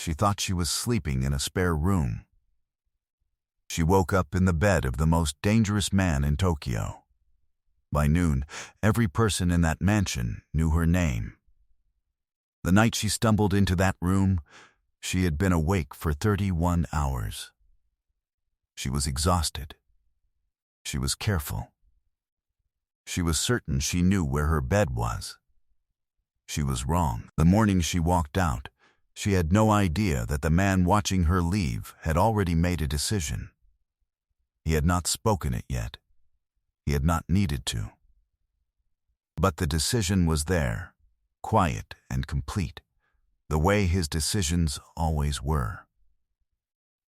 She thought she was sleeping in a spare room. She woke up in the bed of the most dangerous man in Tokyo. By noon, every person in that mansion knew her name. The night she stumbled into that room, she had been awake for 31 hours. She was exhausted. She was careful. She was certain she knew where her bed was. She was wrong. The morning she walked out, she had no idea that the man watching her leave had already made a decision. He had not spoken it yet. He had not needed to. But the decision was there, quiet and complete, the way his decisions always were.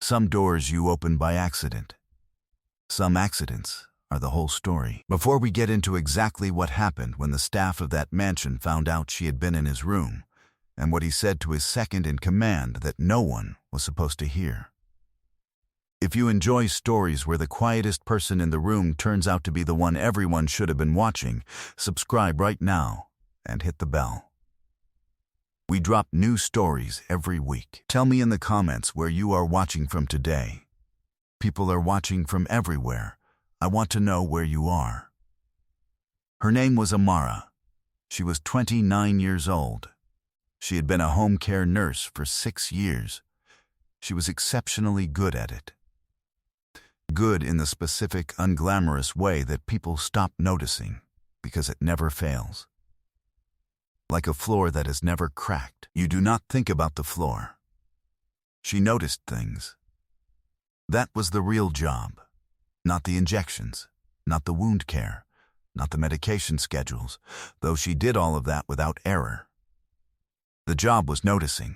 Some doors you open by accident. Some accidents are the whole story. Before we get into exactly what happened when the staff of that mansion found out she had been in his room, and what he said to his second in command that no one was supposed to hear. If you enjoy stories where the quietest person in the room turns out to be the one everyone should have been watching, subscribe right now and hit the bell. We drop new stories every week. Tell me in the comments where you are watching from today. People are watching from everywhere. I want to know where you are. Her name was Amara. She was 29 years old. She had been a home care nurse for 6 years. She was exceptionally good at it. Good in the specific, unglamorous way that people stop noticing because it never fails. Like a floor that is never cracked. You do not think about the floor. She noticed things. That was the real job. Not the injections, not the wound care, not the medication schedules, though she did all of that without error. The job was noticing.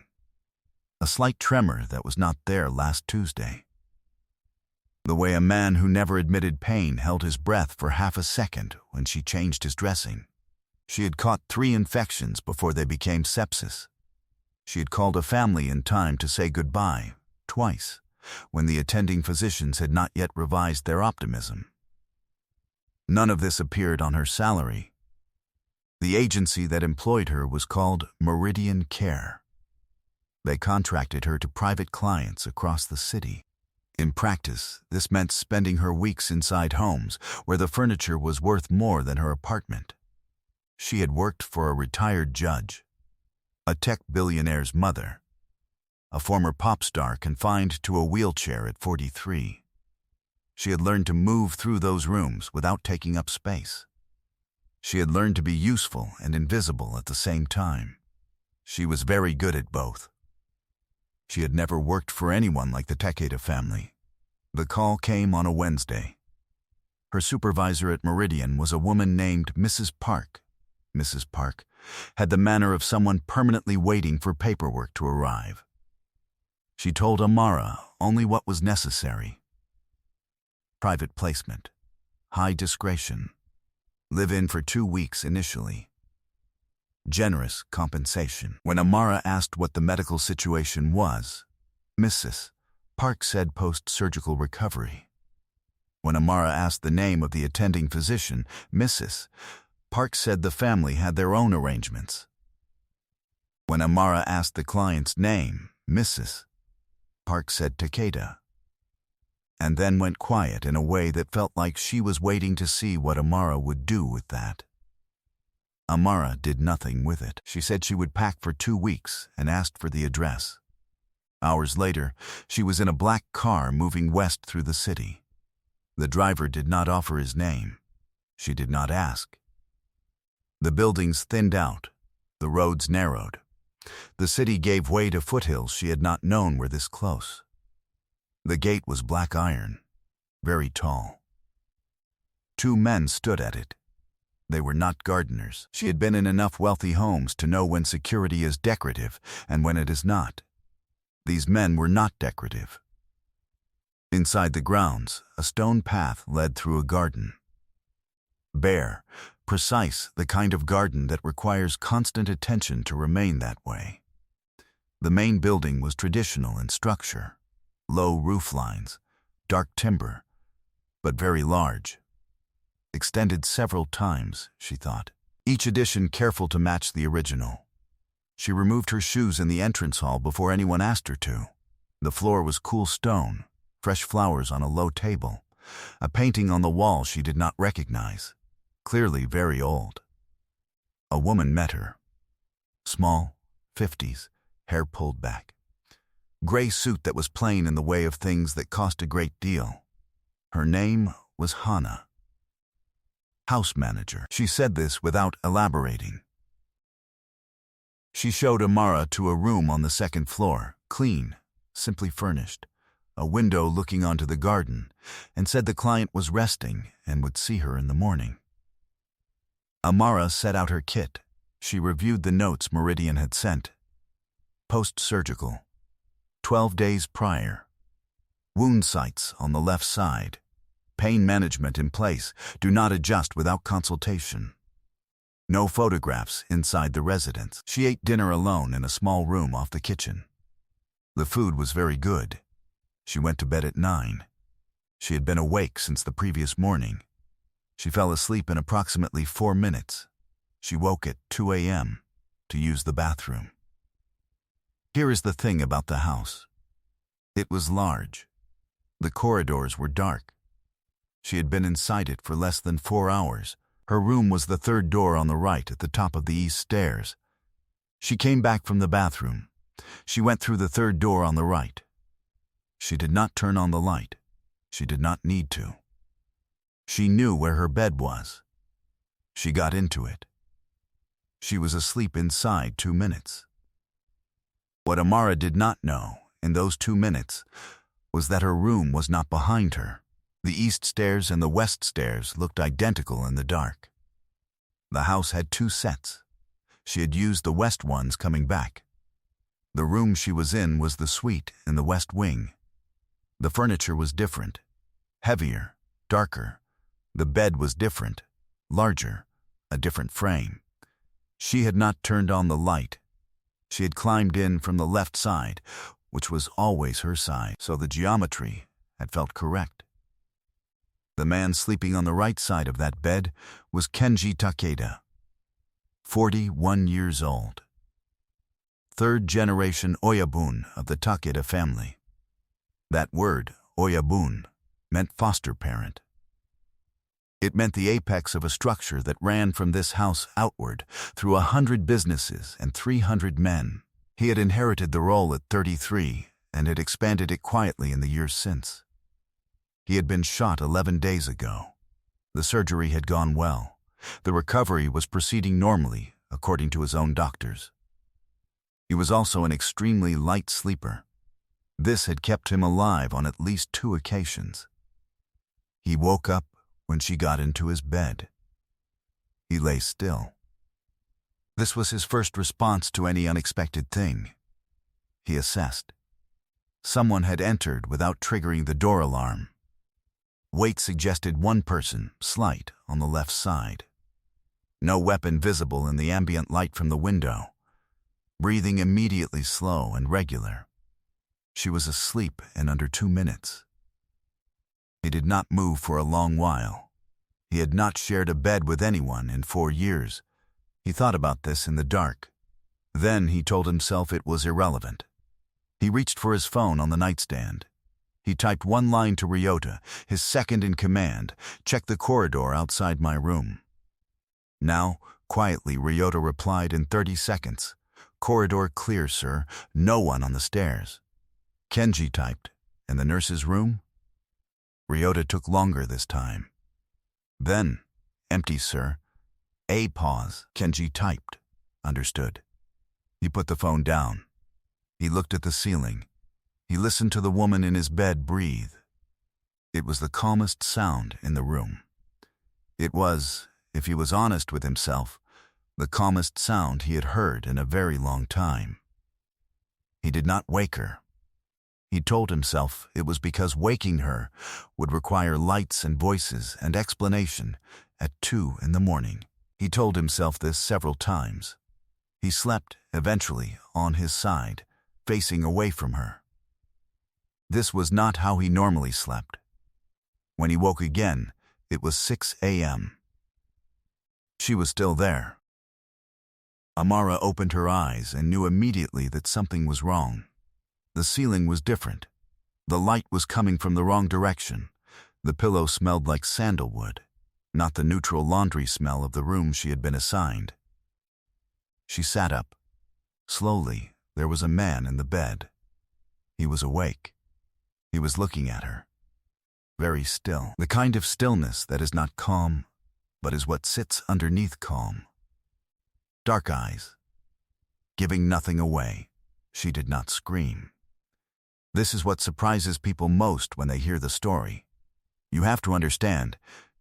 A slight tremor that was not there last Tuesday. The way a man who never admitted pain held his breath for half a second when she changed his dressing. She had caught 3 infections before they became sepsis. She had called a family in time to say goodbye, twice, when the attending physicians had not yet revised their optimism. None of this appeared on her salary. The agency that employed her was called Meridian Care. They contracted her to private clients across the city. In practice, this meant spending her weeks inside homes where the furniture was worth more than her apartment. She had worked for a retired judge, a tech billionaire's mother, a former pop star confined to a wheelchair at 43. She had learned to move through those rooms without taking up space. She had learned to be useful and invisible at the same time. She was very good at both. She had never worked for anyone like the Takeda family. The call came on a Wednesday. Her supervisor at Meridian was a woman named Mrs. Park. Mrs. Park had the manner of someone permanently waiting for paperwork to arrive. She told Amara only what was necessary. Private placement, high discretion, live in for 2 weeks initially. Generous compensation. When Amara asked what the medical situation was, Mrs. Park said post-surgical recovery. When Amara asked the name of the attending physician, Mrs. Park said the family had their own arrangements. When Amara asked the client's name, Mrs. Park said Takeda, and then went quiet in a way that felt like she was waiting to see what Amara would do with that. Amara did nothing with it. She said she would pack for 2 weeks and asked for the address. Hours later, she was in a black car moving west through the city. The driver did not offer his name. She did not ask. The buildings thinned out. The roads narrowed. The city gave way to foothills she had not known were this close. The gate was black iron, very tall. 2 men stood at it. They were not gardeners. She had been in enough wealthy homes to know when security is decorative and when it is not. These men were not decorative. Inside the grounds, a stone path led through a garden. Bare, precise, the kind of garden that requires constant attention to remain that way. The main building was traditional in structure, low roof lines, dark timber, but very large. Extended several times, she thought. Each addition careful to match the original. She removed her shoes in the entrance hall before anyone asked her to. The floor was cool stone, fresh flowers on a low table, a painting on the wall she did not recognize, clearly very old. A woman met her. Small, 50s, hair pulled back. Gray suit that was plain in the way of things that cost a great deal. Her name was Hannah. House manager. She said this without elaborating. She showed Amara to a room on the second floor, clean, simply furnished, a window looking onto the garden, and said the client was resting and would see her in the morning. Amara set out her kit. She reviewed the notes Meridian had sent. Post-surgical. 12 days prior. Wound sites on the left side. Pain management in place. Do not adjust without consultation. No photographs inside the residence. She ate dinner alone in a small room off the kitchen. The food was very good. She went to bed at 9. She had been awake since the previous morning. She fell asleep in approximately 4 minutes. She woke at 2 a.m. to use the bathroom. Here is the thing about the house. It was large. The corridors were dark. She had been inside it for less than 4 hours. Her room was the third door on the right at the top of the east stairs. She came back from the bathroom. She went through the third door on the right. She did not turn on the light. She did not need to. She knew where her bed was. She got into it. She was asleep inside 2 minutes. What Amara did not know in those 2 minutes was that her room was not behind her. The east stairs and the west stairs looked identical in the dark. The house had 2 sets. She had used the west ones coming back. The room she was in was the suite in the west wing. The furniture was different, heavier, darker. The bed was different, larger, a different frame. She had not turned on the light. She had climbed in from the left side, which was always her side, so the geometry had felt correct. The man sleeping on the right side of that bed was Kenji Takeda, 41 years old. Third generation Oyabun of the Takeda family. That word, Oyabun, meant foster parent. It meant the apex of a structure that ran from this house outward through 100 businesses and 300 men. He had inherited the role at 33 and had expanded it quietly in the years since. He had been shot 11 days ago. The surgery had gone well. The recovery was proceeding normally, according to his own doctors. He was also an extremely light sleeper. This had kept him alive on at least 2 occasions. He woke up when she got into his bed. He lay still. This was his first response to any unexpected thing. He assessed. Someone had entered without triggering the door alarm. Weight suggested one person, slight, on the left side. No weapon visible in the ambient light from the window. Breathing immediately slow and regular. She was asleep in under 2 minutes. He did not move for a long while. He had not shared a bed with anyone in 4 years. He thought about this in the dark. Then he told himself it was irrelevant. He reached for his phone on the nightstand. He typed 1 line to Ryota, his second in command, "Check the corridor outside my room." Now, quietly, Ryota replied in 30 seconds. "Corridor clear, sir. No one on the stairs." Kenji typed, "In the nurse's room?" Ryota took longer this time. Then, "Empty, sir." A pause. Kenji typed. Understood. He put the phone down. He looked at the ceiling. He listened to the woman in his bed breathe. It was the calmest sound in the room. It was, if he was honest with himself, the calmest sound he had heard in a very long time. He did not wake her. He told himself it was because waking her would require lights and voices and explanation at 2 in the morning. He told himself this several times. He slept, eventually, on his side, facing away from her. This was not how he normally slept. When he woke again, it was 6 a.m. She was still there. Amara opened her eyes and knew immediately that something was wrong. The ceiling was different. The light was coming from the wrong direction. The pillow smelled like sandalwood, not the neutral laundry smell of the room she had been assigned. She sat up. Slowly, there was a man in the bed. He was awake. He was looking at her. Very still. The kind of stillness that is not calm, but is what sits underneath calm. Dark eyes. Giving nothing away. She did not scream. This is what surprises people most when they hear the story. You have to understand,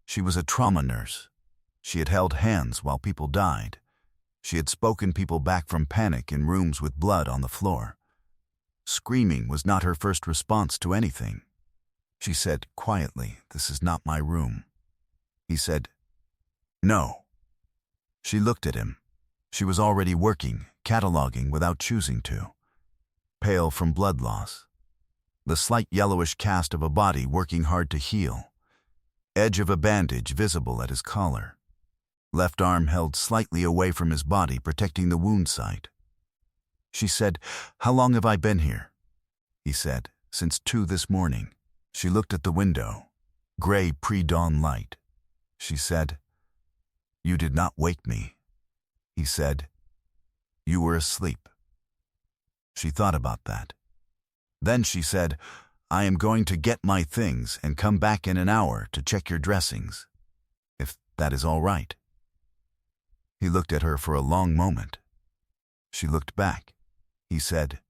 she was a trauma nurse. She had held hands while people died. She had spoken people back from panic in rooms with blood on the floor. Screaming was not her first response to anything. She said quietly, "This is not my room." He said, "No." She looked at him. She was already working, cataloging without choosing to. Pale from blood loss. The slight yellowish cast of a body working hard to heal. Edge of a bandage visible at his collar. Left arm held slightly away from his body, protecting the wound site. She said, "How long have I been here?" He said, "Since 2 this morning." She looked at the window. Gray pre-dawn light. She said, "You did not wake me." He said, "You were asleep." She thought about that. Then she said, "I am going to get my things and come back in an hour to check your dressings, if that is all right." He looked at her for a long moment. She looked back. He said,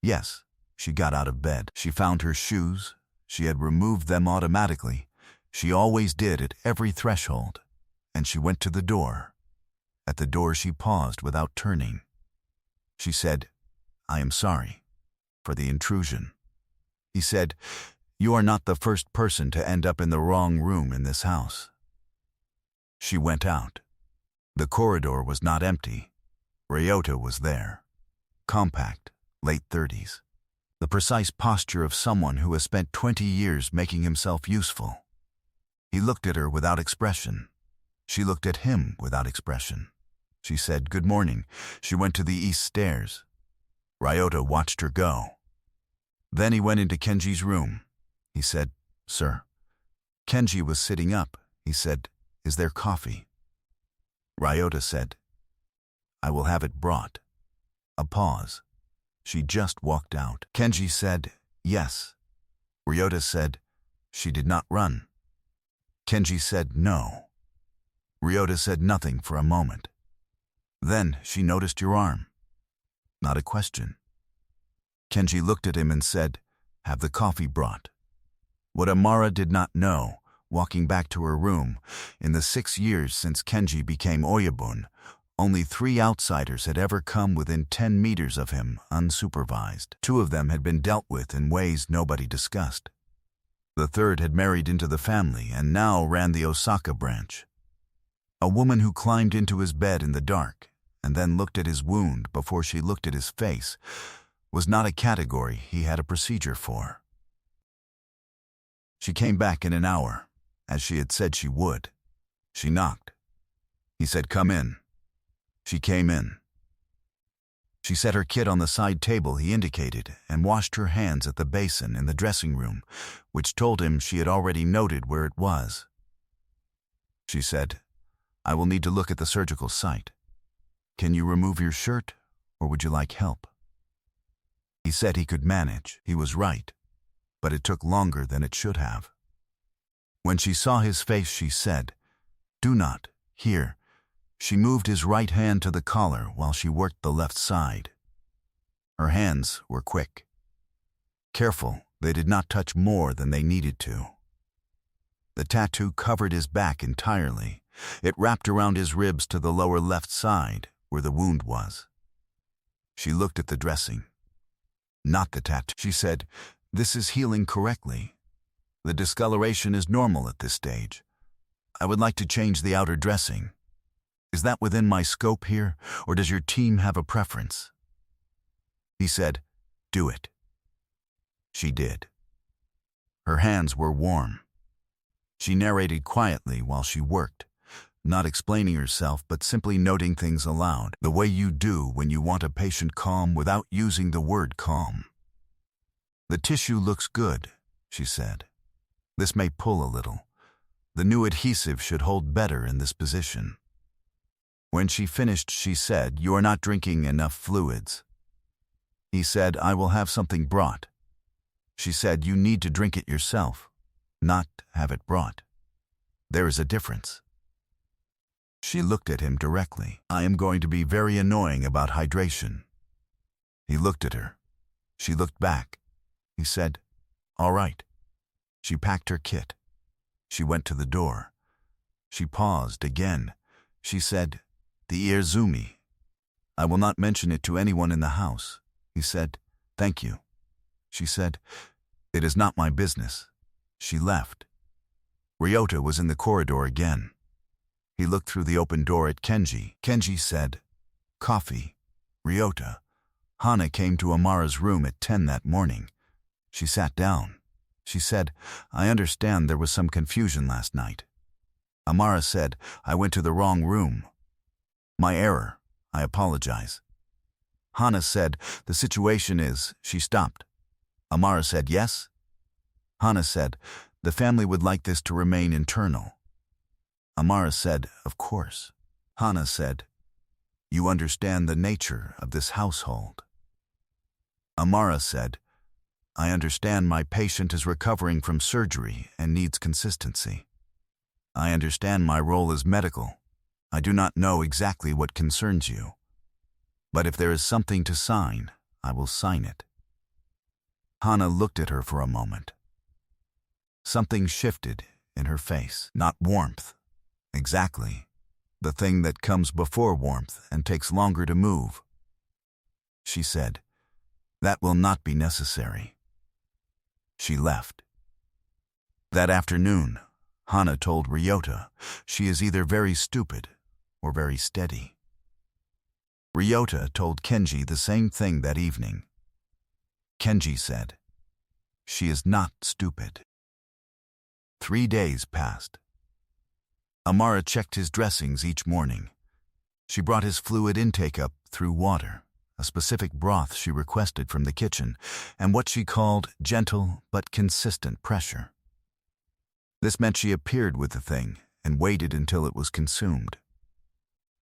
"Yes." She got out of bed. She found her shoes. She had removed them automatically. She always did at every threshold. And she went to the door. At the door she paused without turning. She said, "I am sorry for the intrusion." He said, "You are not the first person to end up in the wrong room in this house." She went out. The corridor was not empty. Ryota was there. Compact, late 30s. The precise posture of someone who has spent 20 years making himself useful. He looked at her without expression. She looked at him without expression. She said, "Good morning." She went to the east stairs. Ryota watched her go. Then he went into Kenji's room. He said, "Sir." Kenji was sitting up. He said, "Is there coffee?" Ryota said, "I will have it brought." A pause. She just walked out. Kenji said, "Yes." Ryota said, "She did not run." Kenji said, "No." Ryota said nothing for a moment. Then she noticed your arm. Not a question. Kenji looked at him and said, "Have the coffee brought." What Amara did not know, walking back to her room, in the 6 years since Kenji became Oyabun, only 3 outsiders had ever come within 10 meters of him unsupervised. 2 of them had been dealt with in ways nobody discussed. The third had married into the family and now ran the Osaka branch. A woman who climbed into his bed in the dark and then looked at his wound before she looked at his face was not a category he had a procedure for. She came back in an hour, as she had said she would. She knocked. He said, "Come in." She came in. She set her kit on the side table he indicated and washed her hands at the basin in the dressing room, which told him she had already noted where it was. She said, "I will need to look at the surgical site. Can you remove your shirt, or would you like help?" He said he could manage. He was right, but it took longer than it should have. When she saw his face, she said, "Do not, here." She moved his right hand to the collar while she worked the left side. Her hands were quick. Careful, they did not touch more than they needed to. The tattoo covered his back entirely. It wrapped around his ribs to the lower left side, where the wound was. She looked at the dressing. Not the tattoo. She said, "This is healing correctly. The discoloration is normal at this stage. I would like to change the outer dressing. Is that within my scope here, or does your team have a preference?" He said, "Do it." She did. Her hands were warm. She narrated quietly while she worked. not explaining herself but simply noting things aloud, the way you do when you want a patient calm without using the word calm. "The tissue looks good," she said. "This may pull a little. The new adhesive should hold better in this position." When she finished, she said, "You are not drinking enough fluids." He said, "I will have something brought." She said, "You need to drink it yourself, not have it brought. There is a difference." She looked at him directly. "I am going to be very annoying about hydration." He looked at her. She looked back. He said, "All right." She packed her kit. She went to the door. She paused again. She said, "The Irzumi. I will not mention it to anyone in the house." He said, "Thank you." She said, "It is not my business." She left. Ryota was in the corridor again. He looked through the open door at Kenji. Kenji said, "Coffee." "Ryota." Hana came to Amara's room at 10 that morning. She sat down. She said, "I understand there was some confusion last night." Amara said, "I went to the wrong room. My error. I apologize." Hana said, "The situation is..." She stopped. Amara said, "Yes?" Hana said, "The family would like this to remain internal." Amara said, "Of course." Hana said, "You understand the nature of this household." Amara said, "I understand my patient is recovering from surgery and needs consistency. I understand my role is medical. I do not know exactly what concerns you. But if there is something to sign, I will sign it." Hana looked at her for a moment. Something shifted in her face. Not warmth. Exactly. The thing that comes before warmth and takes longer to move. She said, "That will not be necessary." She left. That afternoon, Hana told Ryota she is either very stupid or very steady. Ryota told Kenji the same thing that evening. Kenji said, "She is not stupid." 3 days passed. Amara checked his dressings each morning. She brought his fluid intake up through water, a specific broth she requested from the kitchen, and what she called gentle but consistent pressure. This meant she appeared with the thing and waited until it was consumed.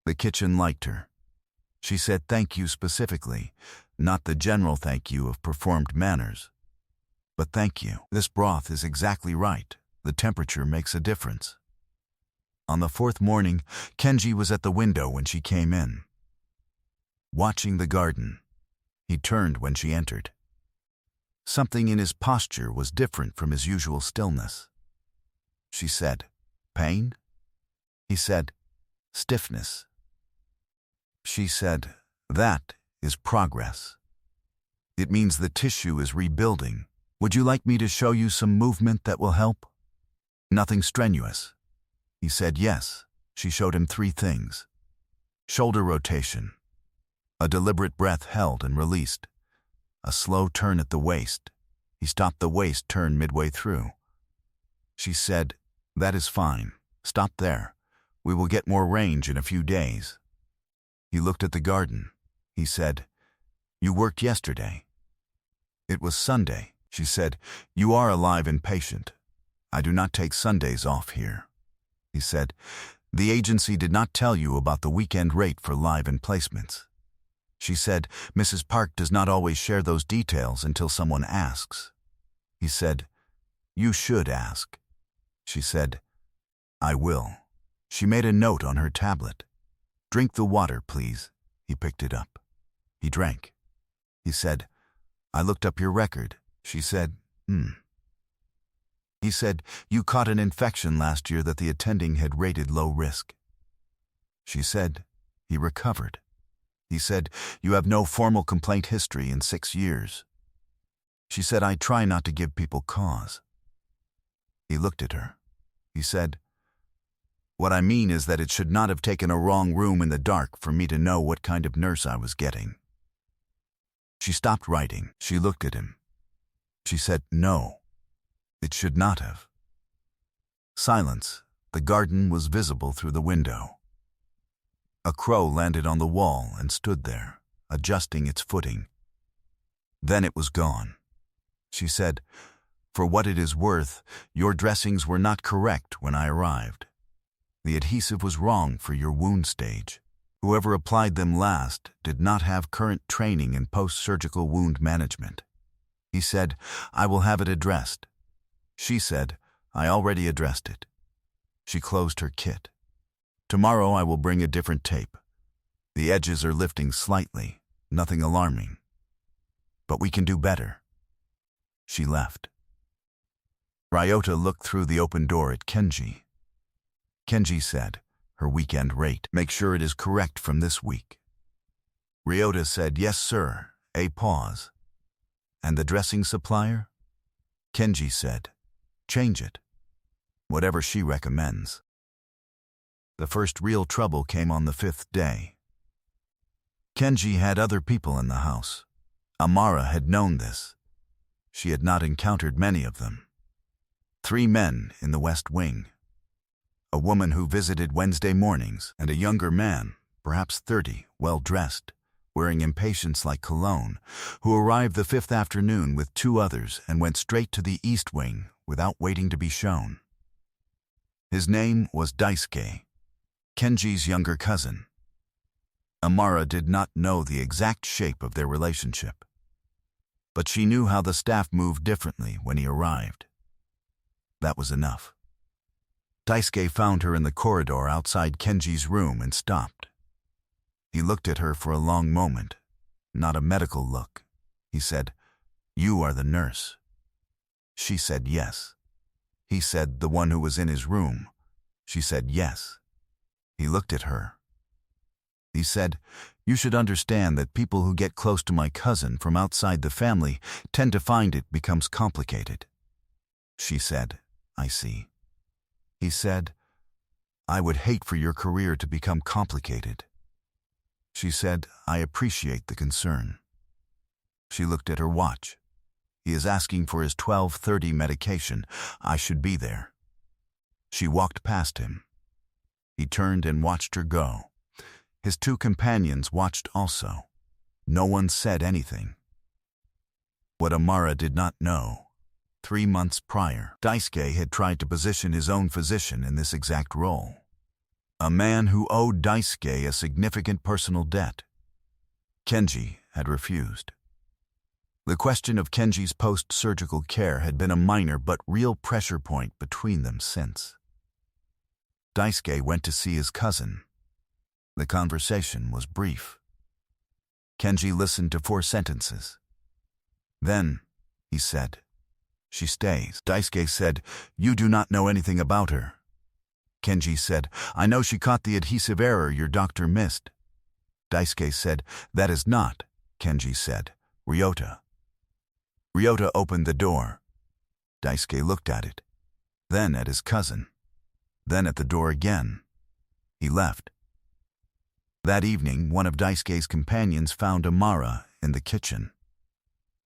The kitchen liked her. She said thank you specifically, not the general thank you of performed manners. But thank you. This broth is exactly right. The temperature makes a difference. On the 4th morning, Kenji was at the window when she came in. Watching the garden, he turned when she entered. Something in his posture was different from his usual stillness. She said, "Pain?" He said, "Stiffness." She said, "That is progress. It means the tissue is rebuilding. Would you like me to show you some movement that will help? Nothing strenuous." He said yes. She showed him 3 things. Shoulder rotation. A deliberate breath held and released. A slow turn at the waist. He stopped the waist turn midway through. She said, "That is fine. Stop there. We will get more range in a few days." He looked at the garden. He said, "You worked yesterday." It was Sunday. She said, "You are alive and patient. I do not take Sundays off here." He said, "The agency did not tell you about the weekend rate for live-in placements." She said, "Mrs. Park does not always share those details until someone asks." He said, "You should ask." She said, "I will." She made a note on her tablet. "Drink the water, please." He picked it up. He drank. He said, "I looked up your record." She said, He said, "You caught an infection last year that the attending had rated low risk." She said, "He recovered." He said, "You have no formal complaint history in 6 years." She said, "I try not to give people cause." He looked at her. He said, "What I mean is that it should not have taken a wrong room in the dark for me to know what kind of nurse I was getting." She stopped writing. She looked at him. She said, "No, it should not have." Silence, The garden was visible through the window. A crow landed on the wall and stood there, adjusting its footing. Then it was gone. She said, "For what it is worth, your dressings were not correct when I arrived. The adhesive was wrong for your wound stage. Whoever applied them last did not have current training in post-surgical wound management." He said, "I will have it addressed." She said, "I already addressed it." She closed her kit. "Tomorrow I will bring a different tape. The edges are lifting slightly, nothing alarming. But we can do better." She left. Ryota looked through the open door at Kenji. Kenji said, her weekend rate, "Make sure it is correct from this week." Ryota said, "Yes, sir." A pause. "And the dressing supplier?" Kenji said, "Change it. Whatever she recommends." The first real trouble came on the 5th day. Kenji had other people in the house. Amara had known this. She had not encountered many of them. 3 men in the West Wing. A woman who visited Wednesday mornings, and a younger man, perhaps 30, well-dressed, wearing impatience like cologne, who arrived the 5th afternoon with 2 others and went straight to the East Wing without waiting to be shown. His name was Daisuke, Kenji's younger cousin. Amara did not know the exact shape of their relationship, but she knew how the staff moved differently when he arrived. That was enough. Daisuke found her in the corridor outside Kenji's room and stopped. He looked at her for a long moment, not a medical look. He said, "You are the nurse." She said yes. He said, "The one who was in his room." She said yes. He looked at her. He said, "You should understand that people who get close to my cousin from outside the family tend to find it becomes complicated." She said, "I see." He said, "I would hate for your career to become complicated." She said, "I appreciate the concern." She looked at her watch. "He is asking for his 12:30 medication. I should be there." She walked past him. He turned and watched her go. His 2 companions watched also. No one said anything. What Amara did not know, 3 months prior, Daisuke had tried to position his own physician in this exact role. A man who owed Daisuke a significant personal debt. Kenji had refused. The question of Kenji's post-surgical care had been a minor but real pressure point between them since. Daisuke went to see his cousin. The conversation was brief. Kenji listened to 4 sentences. Then, he said, "She stays." Daisuke said, "You do not know anything about her." Kenji said, "I know she caught the adhesive error your doctor missed." Daisuke said, "That is not," Kenji said, "Ryota." Ryota opened the door. Daisuke looked at it, then at his cousin, then at the door again. He left. That evening, one of Daisuke's companions found Amara in the kitchen.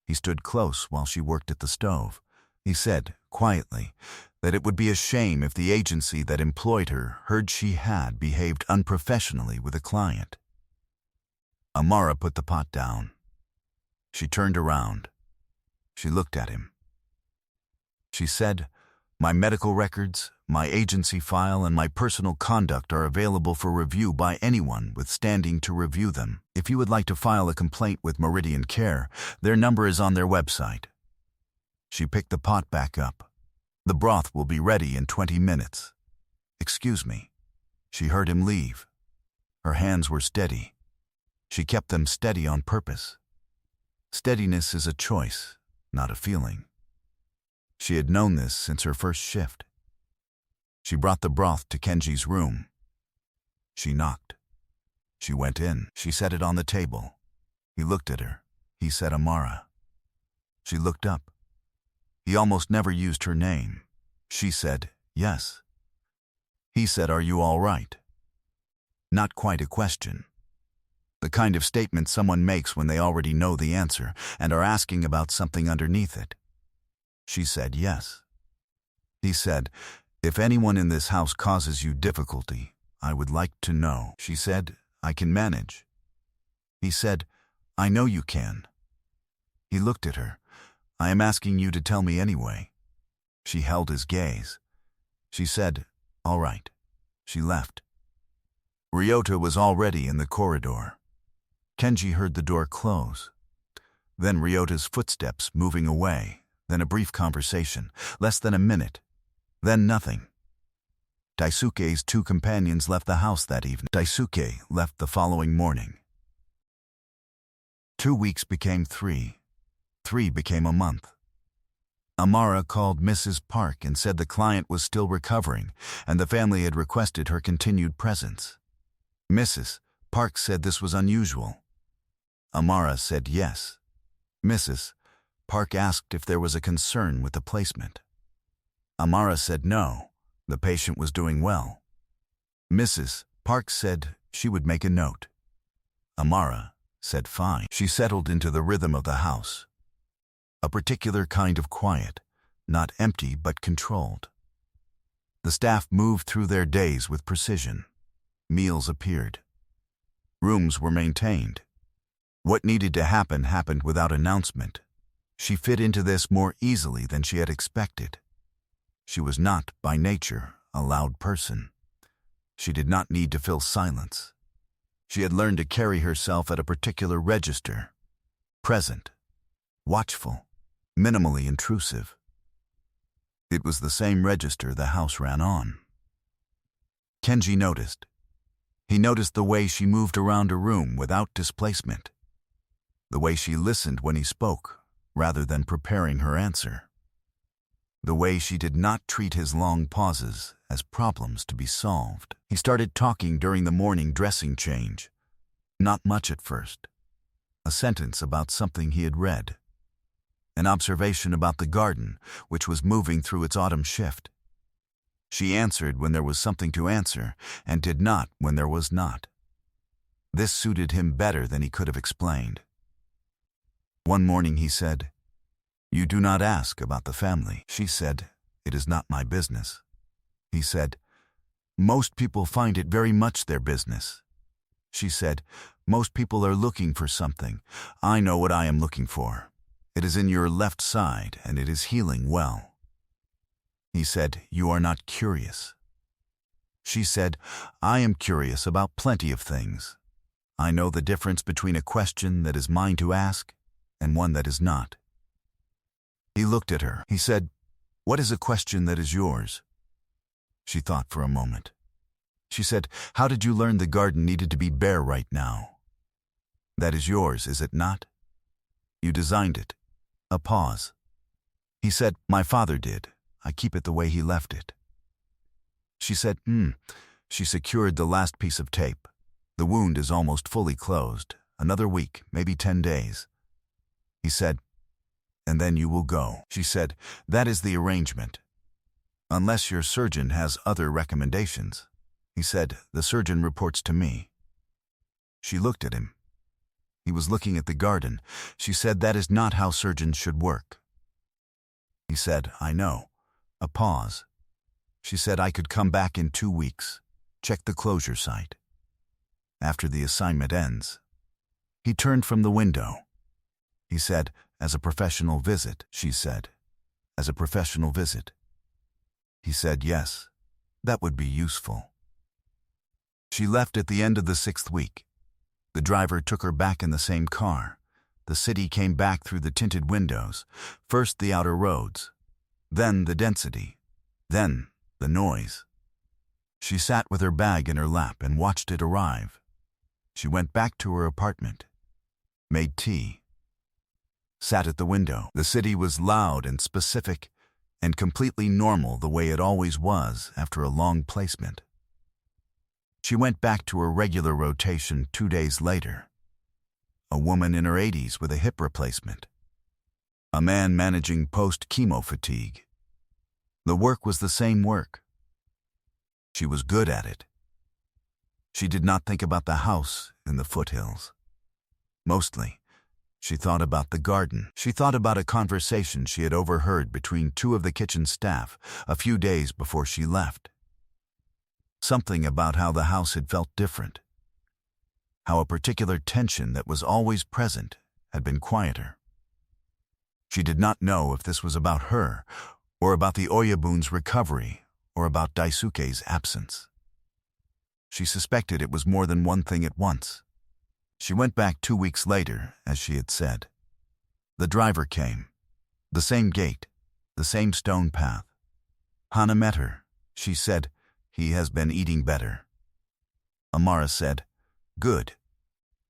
He stood close while she worked at the stove. He said, quietly, that it would be a shame if the agency that employed her heard she had behaved unprofessionally with a client. Amara put the pot down. She turned around. She looked at him. She said, "My medical records, my agency file, and my personal conduct are available for review by anyone with standing to review them. If you would like to file a complaint with Meridian Care, their number is on their website." She picked the pot back up. "The broth will be ready in 20 minutes. Excuse me." She heard him leave. Her hands were steady. She kept them steady on purpose. Steadiness is a choice, not a feeling. She had known this since her first shift. She brought the broth to Kenji's room. She knocked. She went in. She set it on the table. He looked at her. He said, "Amara." She looked up. He almost never used her name. She said, "Yes." He said, "Are you all right?" Not quite a question. The kind of statement someone makes when they already know the answer and are asking about something underneath it. She said, "Yes." He said, If anyone in this house causes you difficulty, I would like to know. She said, I can manage. He said, I know you can. He looked at her. I am asking you to tell me anyway. She held his gaze. She said, all right. She left. Ryota was already in the corridor. Kenji heard the door close. Then Ryota's footsteps moving away. Then a brief conversation, less than a minute. Then nothing. Daisuke's two companions left the house that evening. Daisuke left the following morning. 2 weeks became 3. 3 became a month. Amara called Mrs. Park and said the client was still recovering and the family had requested her continued presence. Mrs. Park said this was unusual. Amara said yes. Mrs. Park asked if there was a concern with the placement. Amara said no, the patient was doing well. Mrs. Park said she would make a note. Amara said fine. She settled into the rhythm of the house. A particular kind of quiet, not empty but controlled. The staff moved through their days with precision. Meals appeared. Rooms were maintained. What needed to happen happened without announcement. She fit into this more easily than she had expected. She was not, by nature, a loud person. She did not need to fill silence. She had learned to carry herself at a particular register. Present, watchful, minimally intrusive. It was the same register the house ran on. Kenji noticed. He noticed the way she moved around a room without displacement. The way she listened when he spoke, rather than preparing her answer. The way she did not treat his long pauses as problems to be solved. He started talking during the morning dressing change. Not much at first. A sentence about something he had read. An observation about the garden, which was moving through its autumn shift. She answered when there was something to answer, and did not when there was not. This suited him better than he could have explained. One morning he said, "You do not ask about the family." She said, "It is not my business." He said, "Most people find it very much their business." She said, "Most people are looking for something. I know what I am looking for. It is in your left side, and it is healing well." He said, "You are not curious." She said, "I am curious about plenty of things. I know the difference between a question that is mine to ask and one that is not." He looked at her. He said, "What is a question that is yours?" She thought for a moment. She said, "How did you learn the garden needed to be bare right now?" "That is yours, is it not? You designed it." A pause. He said, "My father did. I keep it the way he left it." She said, She secured the last piece of tape. "The wound is almost fully closed. Another week, maybe 10 days. He said, "And then you will go." She said, "That is the arrangement. Unless your surgeon has other recommendations." He said, "The surgeon reports to me." She looked at him. He was looking at the garden. She said, "That is not how surgeons should work." He said, "I know." A pause. She said, "I could come back in 2 weeks. Check the closure site. After the assignment ends." He turned from the window. He said, "As a professional visit," she said. "As a professional visit." He said, "Yes, that would be useful." She left at the end of the 6th week. The driver took her back in the same car. The city came back through the tinted windows. First the outer roads, then the density, then the noise. She sat with her bag in her lap and watched it arrive. She went back to her apartment, made tea, sat at the window. The city was loud and specific and completely normal the way it always was after a long placement. She went back to her regular rotation 2 days later. A woman in her 80s with a hip replacement. A man managing post-chemo fatigue. The work was the same work. She was good at it. She did not think about the house in the foothills. Mostly, She thought about the garden. She thought about a conversation she had overheard between two of the kitchen staff a few days before she left. Something about how the house had felt different. How a particular tension that was always present had been quieter. She did not know if this was about her, or about the Oyabun's recovery, or about Daisuke's absence. She suspected it was more than one thing at once. She went back 2 weeks later, as she had said. The driver came. The same gate, the same stone path. Hana met her. She said, "He has been eating better." Amara said, "Good."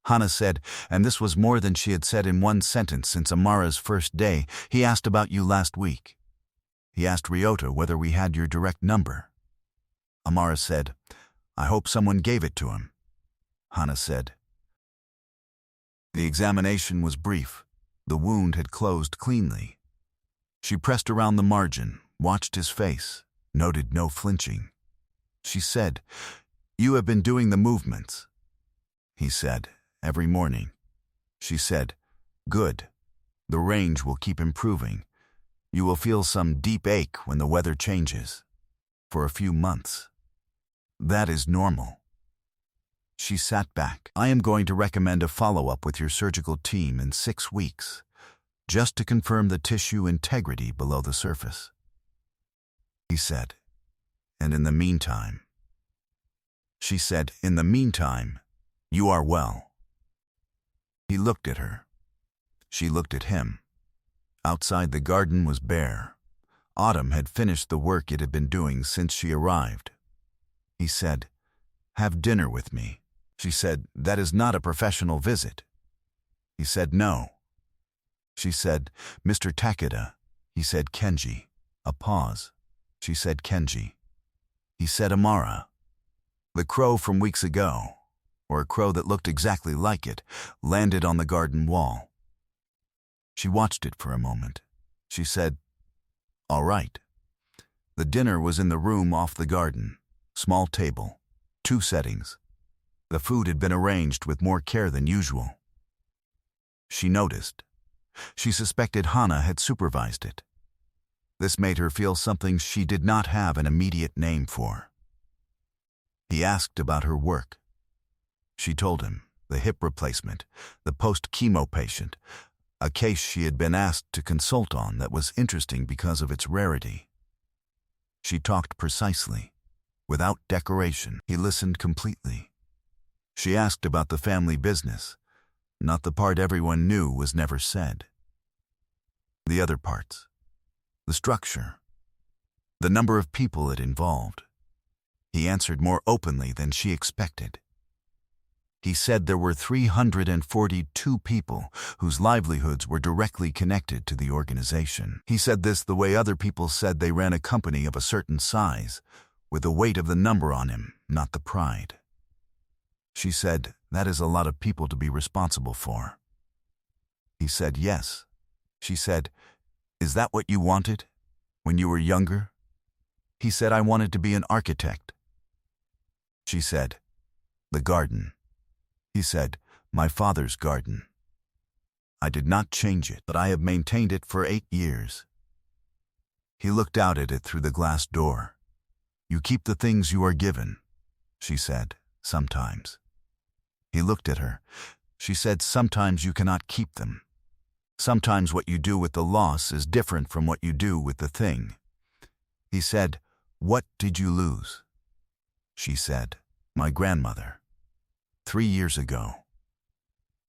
Hana said, and this was more than she had said in one sentence since Amara's first day, "He asked about you last week. He asked Ryota whether we had your direct number." Amara said, "I hope someone gave it to him." Hana said, the examination was brief. The wound had closed cleanly. She pressed around the margin, watched his face, noted no flinching. She said, "You have been doing the movements." He said, "Every morning." She said, "Good. The range will keep improving. You will feel some deep ache when the weather changes. For a few months. That is normal." She sat back. "I am going to recommend a follow-up with your surgical team in 6 weeks, just to confirm the tissue integrity below the surface." He said, "And in the meantime." She said, "In the meantime, you are well." He looked at her. She looked at him. Outside the garden was bare. Autumn had finished the work it had been doing since she arrived. He said, "Have dinner with me." She said, "That is not a professional visit." He said, "No." She said, "Mr. Takeda." He said, "Kenji." A pause. She said, "Kenji." He said, "Amara." The crow from weeks ago, or a crow that looked exactly like it, landed on the garden wall. She watched it for a moment. She said, "All right." The dinner was in the room off the garden. Small table, 2 settings. The food had been arranged with more care than usual. She noticed. She suspected Hana had supervised it. This made her feel something she did not have an immediate name for. He asked about her work. She told him, the hip replacement, the post-chemo patient, a case she had been asked to consult on that was interesting because of its rarity. She talked precisely, without decoration. He listened completely. She asked about the family business, not the part everyone knew was never said. The other parts, the structure, the number of people it involved. He answered more openly than she expected. He said there were 342 people whose livelihoods were directly connected to the organization. He said this the way other people said they ran a company of a certain size, with the weight of the number on him, not the pride. She said, "That is a lot of people to be responsible for." He said, "Yes." She said, "Is that what you wanted when you were younger?" He said, "I wanted to be an architect." She said, "The garden." He said, "My father's garden. I did not change it, but I have maintained it for 8 years." He looked out at it through the glass door. "You keep the things you are given," she said, "sometimes." He looked at her. She said, "Sometimes you cannot keep them. Sometimes what you do with the loss is different from what you do with the thing." He said, "What did you lose?" She said, "My grandmother. 3 years ago.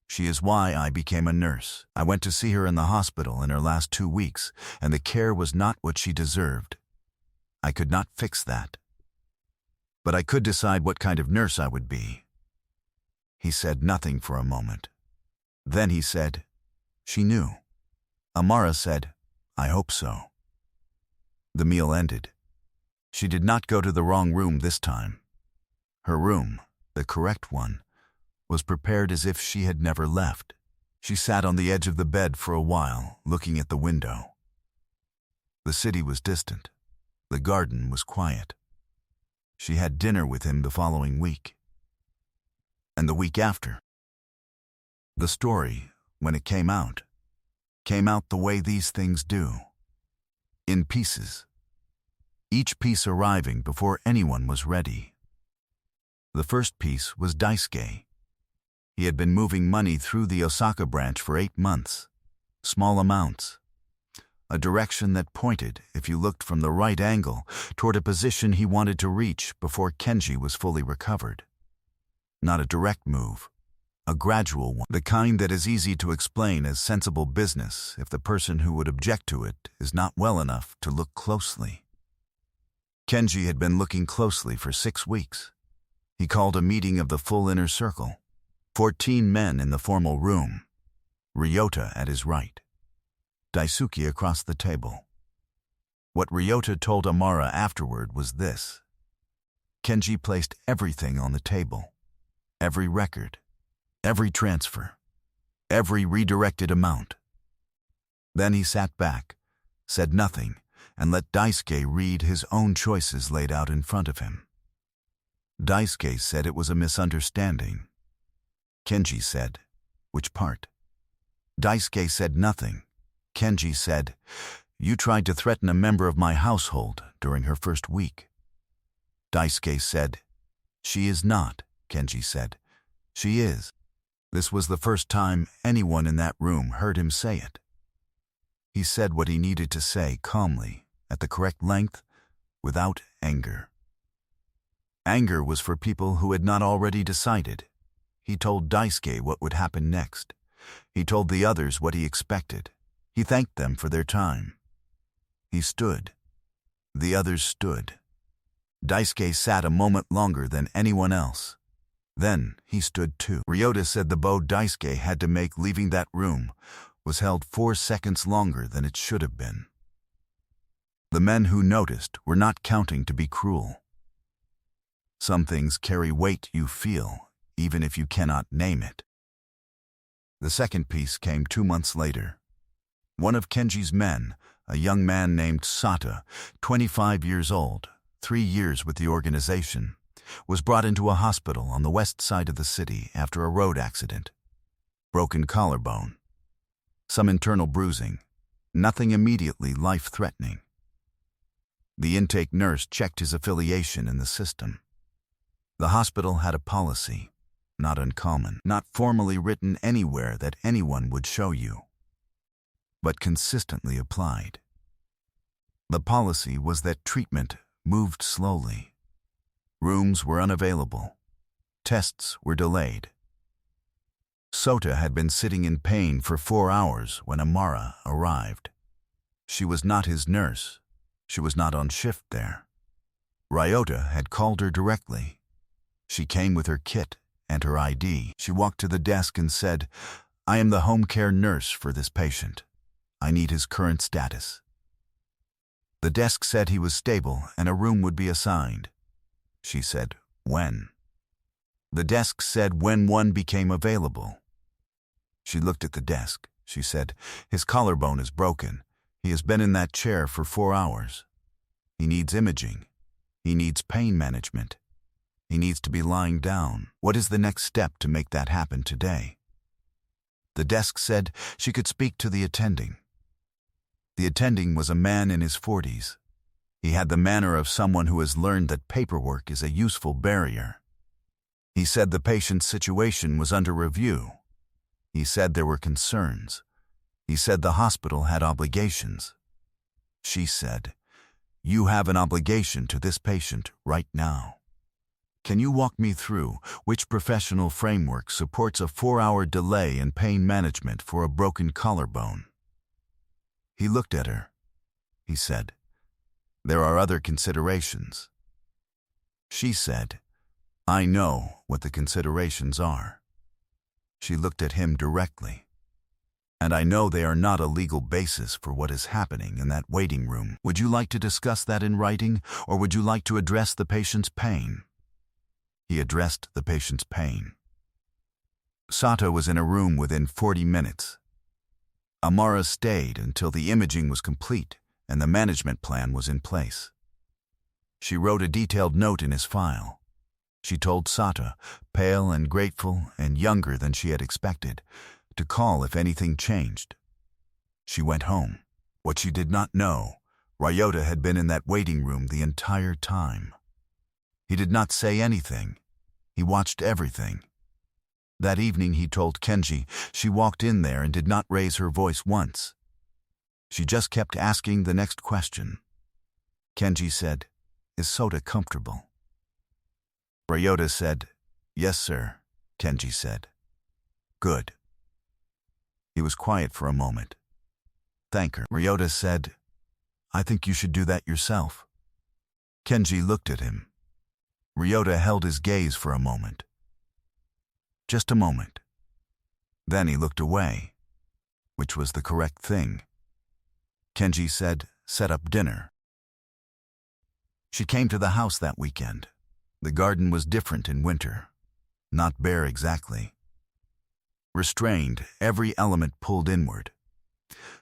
She is why I became a nurse. I went to see her in the hospital in her last 2 weeks, and the care was not what she deserved. I could not fix that. But I could decide what kind of nurse I would be." He said nothing for a moment. Then he said, "She knew." Amara said, "I hope so." The meal ended. She did not go to the wrong room this time. Her room, the correct one, was prepared as if she had never left. She sat on the edge of the bed for a while, looking at the window. The city was distant. The garden was quiet. She had dinner with him the following week. And the week after. The story when it came out the way these things do. In pieces. Each piece arriving before anyone was ready. The first piece was Daisuke. He had been moving money through the Osaka branch for 8 months. Small amounts. A direction that pointed, if you looked from the right angle, toward a position he wanted to reach before Kenji was fully recovered. Not a direct move. A gradual one, the kind that is easy to explain as sensible business if the person who would object to it is not well enough to look closely. Kenji had been looking closely for 6 weeks. He called a meeting of the full inner circle. 14 men in the formal room. Ryota at his right. Daisuke across the table. What Ryota told Amara afterward was this. Kenji placed everything on the table. Every record. Every transfer, every redirected amount. Then he sat back, said nothing, and let Daisuke read his own choices laid out in front of him. Daisuke said it was a misunderstanding. Kenji said, "Which part?" Daisuke said nothing. Kenji said, "You tried to threaten a member of my household during her first week." Daisuke said, "She is not," Kenji said. "She is." This was the first time anyone in that room heard him say it. He said what he needed to say calmly, at the correct length, without anger. Anger was for people who had not already decided. He told Daisuke what would happen next. He told the others what he expected. He thanked them for their time. He stood. The others stood. Daisuke sat a moment longer than anyone else. Then he stood too. Ryota said the bow Daisuke had to make leaving that room was held 4 seconds longer than it should have been. The men who noticed were not counting to be cruel. Some things carry weight you feel, even if you cannot name it. The second piece came 2 months later. One of Kenji's men, a young man named Sata, 25 years old, 3 years with the organization, was brought into a hospital on the west side of the city after a road accident. Broken collarbone. Some internal bruising. Nothing immediately life-threatening. The intake nurse checked his affiliation in the system. The hospital had a policy, not uncommon, not formally written anywhere that anyone would show you, but consistently applied. The policy was that treatment moved slowly. Rooms were unavailable. Tests were delayed. Sota had been sitting in pain for 4 hours when Amara arrived. She was not his nurse. She was not on shift there. Ryota had called her directly. She came with her kit and her ID. She walked to the desk and said, "I am the home care nurse for this patient. I need his current status." The desk said he was stable and a room would be assigned. She said, "When?" The desk said when one became available. She looked at the desk. She said, "His collarbone is broken. He has been in that chair for 4 hours. He needs imaging. He needs pain management. He needs to be lying down. What is the next step to make that happen today?" The desk said she could speak to the attending. The attending was a man in his 40s. He had the manner of someone who has learned that paperwork is a useful barrier. He said the patient's situation was under review. He said there were concerns. He said the hospital had obligations. She said, "You have an obligation to this patient right now. Can you walk me through which professional framework supports a 4-hour delay in pain management for a broken collarbone?" He looked at her. He said, "There are other considerations." She said, "I know what the considerations are." She looked at him directly. "And I know they are not a legal basis for what is happening in that waiting room. Would you like to discuss that in writing, or would you like to address the patient's pain?" He addressed the patient's pain. Sato was in a room within 40 minutes. Amara stayed until the imaging was complete and the management plan was in place. She wrote a detailed note in his file. She told Sato, pale and grateful and younger than she had expected, to call if anything changed. She went home. What she did not know, Ryota had been in that waiting room the entire time. He did not say anything. He watched everything. That evening he told Kenji she walked in there and did not raise her voice once. She just kept asking the next question. Kenji said, "Is Sota comfortable?" Ryota said, "Yes, sir," Kenji said. "Good." He was quiet for a moment. "Thank her." Ryota said, "I think you should do that yourself." Kenji looked at him. Ryota held his gaze for a moment. Just a moment. Then he looked away, which was the correct thing. Kenji said, "Set up dinner." She came to the house that weekend. The garden was different in winter. Not bare exactly. Restrained, every element pulled inward.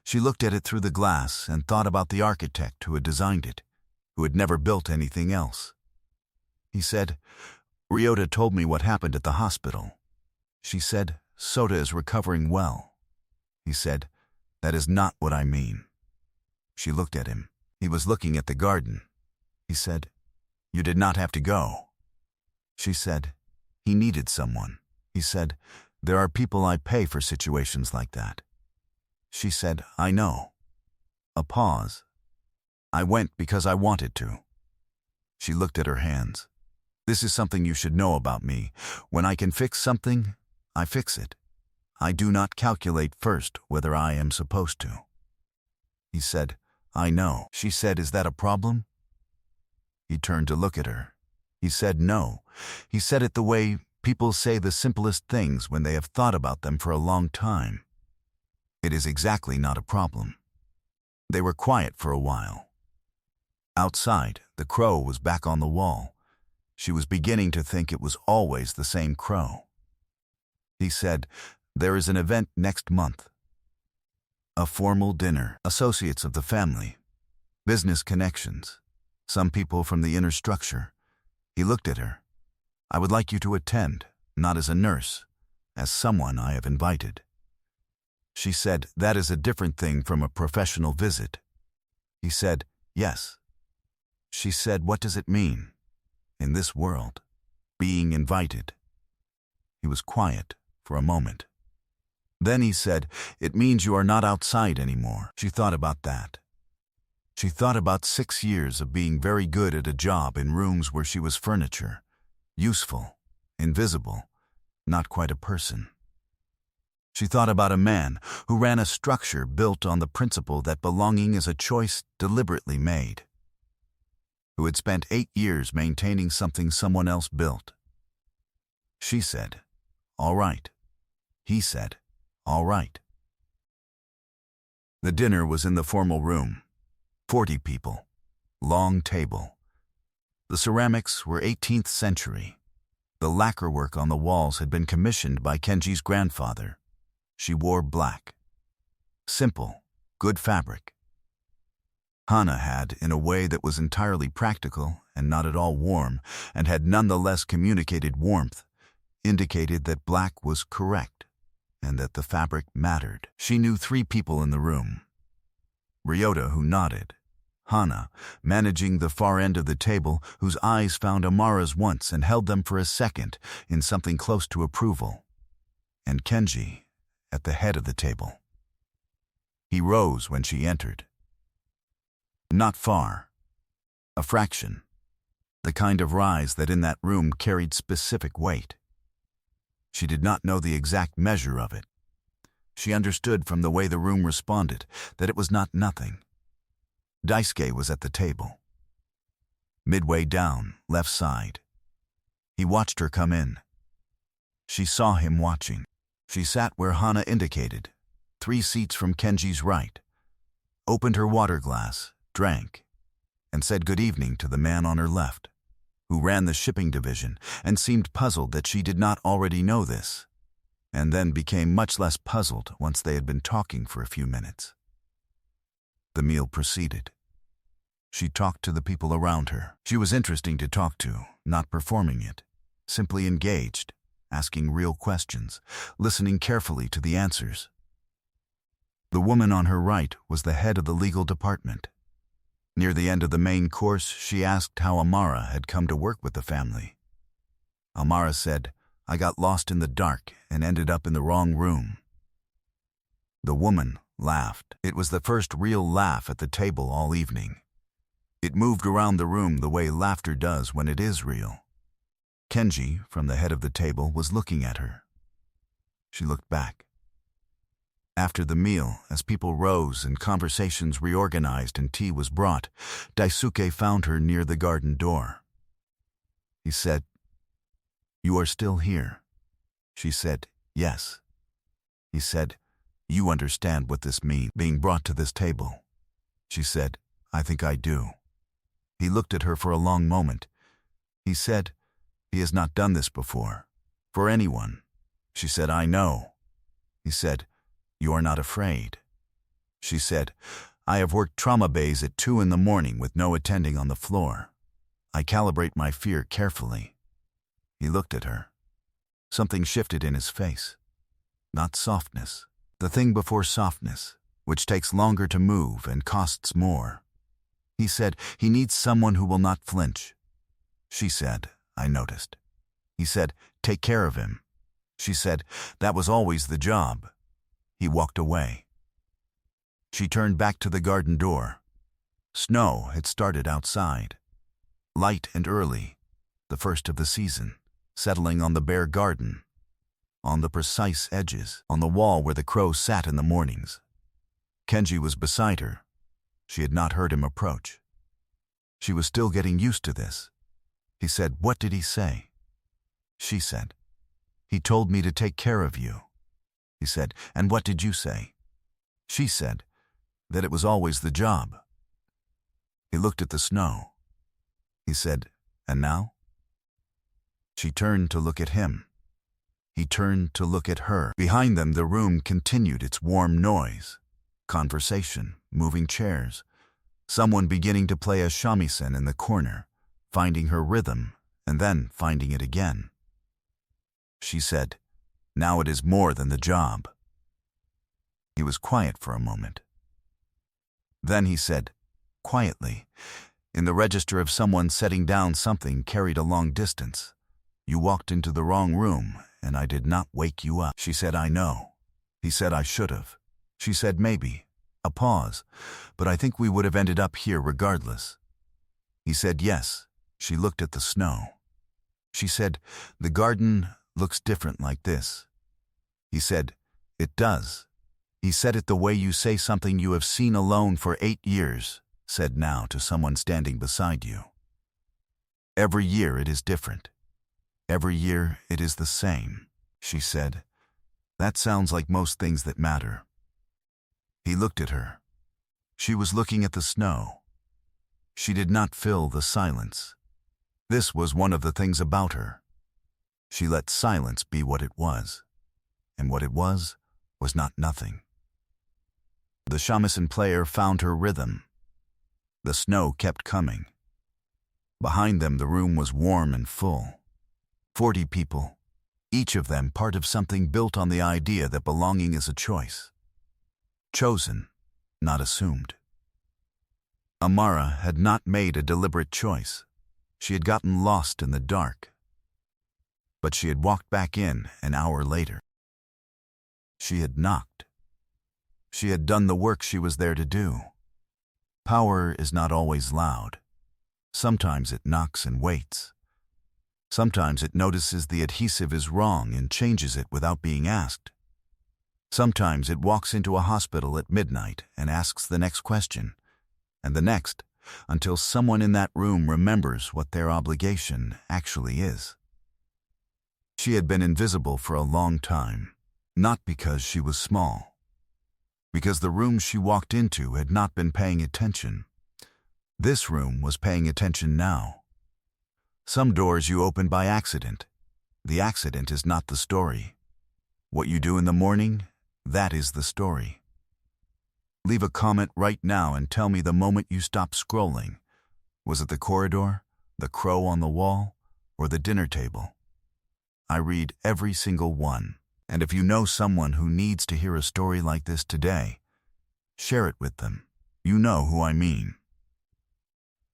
She looked at it through the glass and thought about the architect who had designed it, who had never built anything else. He said, "Ryota told me what happened at the hospital." She said, "Sota is recovering well." He said, "That is not what I mean." She looked at him. He was looking at the garden. He said, "You did not have to go." She said, "He needed someone." He said, "There are people I pay for situations like that." She said, "I know." A pause. "I went because I wanted to." She looked at her hands. "This is something you should know about me. When I can fix something, I fix it. I do not calculate first whether I am supposed to." He said, "I know." She said, "Is that a problem?" He turned to look at her. He said no. He said it the way people say the simplest things when they have thought about them for a long time. It is exactly not a problem. They were quiet for a while. Outside, the crow was back on the wall. She was beginning to think it was always the same crow. He said, "There is an event next month. A formal dinner, associates of the family, business connections, some people from the inner structure." He looked at her. "I would like you to attend, not as a nurse, as someone I have invited." She said, "That is a different thing from a professional visit." He said, "Yes." She said, "What does it mean, in this world, being invited?" He was quiet for a moment. Then he said, "It means you are not outside anymore." She thought about that. She thought about 6 years of being very good at a job in rooms where she was furniture, useful, invisible, not quite a person. She thought about a man who ran a structure built on the principle that belonging is a choice deliberately made, who had spent 8 years maintaining something someone else built. She said, "All right." He said, "All right." The dinner was in the formal room. 40 people. Long table. The ceramics were 18th century. The lacquerwork on the walls had been commissioned by Kenji's grandfather. She wore black. Simple, good fabric. Hana had, in a way that was entirely practical and not at all warm, and had nonetheless communicated warmth, indicated that black was correct and that the fabric mattered. She knew 3 people in the room. Ryota, who nodded. Hana, managing the far end of the table, whose eyes found Amara's once and held them for a second in something close to approval. And Kenji, at the head of the table. He rose when she entered. Not far. A fraction. The kind of rise that in that room carried specific weight. She did not know the exact measure of it. She understood from the way the room responded that it was not nothing. Daisuke was at the table. Midway down, left side. He watched her come in. She saw him watching. She sat where Hana indicated, 3 seats from Kenji's right, opened her water glass, drank, and said good evening to the man on her left, who ran the shipping division and seemed puzzled that she did not already know this, and then became much less puzzled once they had been talking for a few minutes. The meal proceeded. She talked to the people around her. She was interesting to talk to, not performing it, simply engaged, asking real questions, listening carefully to the answers. The woman on her right was the head of the legal department. Near the end of the main course, she asked how Amara had come to work with the family. Amara said, "I got lost in the dark and ended up in the wrong room." The woman laughed. It was the first real laugh at the table all evening. It moved around the room the way laughter does when it is real. Kenji, from the head of the table, was looking at her. She looked back. After the meal, as people rose and conversations reorganized and tea was brought, Daisuke found her near the garden door. He said, "You are still here?" She said, "Yes." He said, "You understand what this means, being brought to this table?" She said, "I think I do." He looked at her for a long moment. He said, "He has not done this before. For anyone." She said, "I know." He said, "You are not afraid?" She said, "I have worked trauma bays at 2 in the morning with no attending on the floor. I calibrate my fear carefully." He looked at her. Something shifted in his face. Not softness. The thing before softness, which takes longer to move and costs more. He said, "He needs someone who will not flinch." She said, "I noticed." He said, "Take care of him." She said, "That was always the job." He walked away. She turned back to the garden door. Snow had started outside. Light and early, the first of the season, settling on the bare garden, on the precise edges, on the wall where the crows sat in the mornings. Kenji was beside her. She had not heard him approach. She was still getting used to this. He said, "What did he say?" She said, "He told me to take care of you." He said, "And what did you say?" She said, "That it was always the job." He looked at the snow. He said, "And now?" She turned to look at him. He turned to look at her. Behind them, the room continued its warm noise. Conversation, moving chairs, someone beginning to play a shamisen in the corner, finding her rhythm, and then finding it again. She said, "Now it is more than the job." He was quiet for a moment. Then he said, quietly, in the register of someone setting down something carried a long distance, "You walked into the wrong room, and I did not wake you up." She said, "I know." He said, "I should have." She said, "Maybe." A pause, "But I think we would have ended up here regardless." He said, "Yes." She looked at the snow. She said, "The garden looks different like this." He said, "It does." He said it the way you say something you have seen alone for 8 years, said now to someone standing beside you. "Every year it is different. Every year it is the same," she said. "That sounds like most things that matter." He looked at her. She was looking at the snow. She did not fill the silence. This was one of the things about her. She let silence be what it was, and what it was not nothing. The shamisen player found her rhythm. The snow kept coming. Behind them, the room was warm and full. 40 people, each of them part of something built on the idea that belonging is a choice. Chosen, not assumed. Amara had not made a deliberate choice. She had gotten lost in the dark. But she had walked back in an hour later. She had knocked. She had done the work she was there to do. Power is not always loud. Sometimes it knocks and waits. Sometimes it notices the adhesive is wrong and changes it without being asked. Sometimes it walks into a hospital at midnight and asks the next question, and the next, until someone in that room remembers what their obligation actually is. She had been invisible for a long time, not because she was small, because the room she walked into had not been paying attention. This room was paying attention now. Some doors you open by accident. The accident is not the story. What you do in the morning, that is the story. Leave a comment right now and tell me the moment you stopped scrolling. Was it the corridor, the crow on the wall, or the dinner table? I read every single one. And if you know someone who needs to hear a story like this today, share it with them. You know who I mean.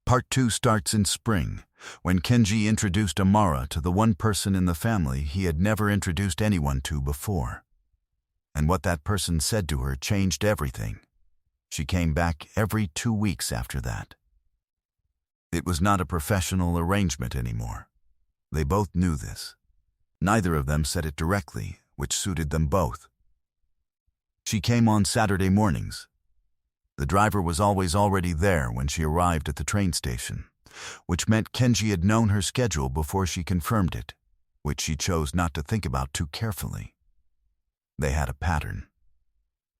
Part 2 starts in spring, when Kenji introduced Amara to the one person in the family he had never introduced anyone to before. And what that person said to her changed everything. She came back every 2 weeks after that. It was not a professional arrangement anymore. They both knew this. Neither of them said it directly, which suited them both. She came on Saturday mornings. The driver was always already there when she arrived at the train station, which meant Kenji had known her schedule before she confirmed it, which she chose not to think about too carefully. They had a pattern.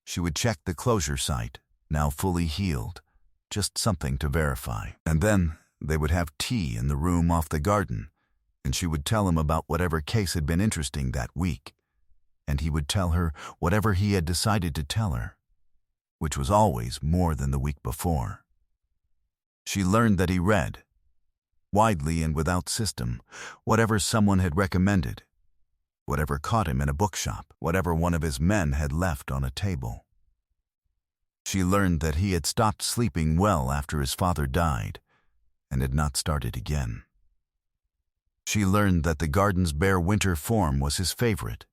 She would check the closure site, now fully healed, just something to verify. And then they would have tea in the room off the garden, and she would tell him about whatever case had been interesting that week, and he would tell her whatever he had decided to tell her, which was always more than the week before. She learned that he read, widely and without system, whatever someone had recommended, whatever caught him in a bookshop, whatever one of his men had left on a table. She learned that he had stopped sleeping well after his father died, and had not started again. She learned that the garden's bare winter form was his favorite,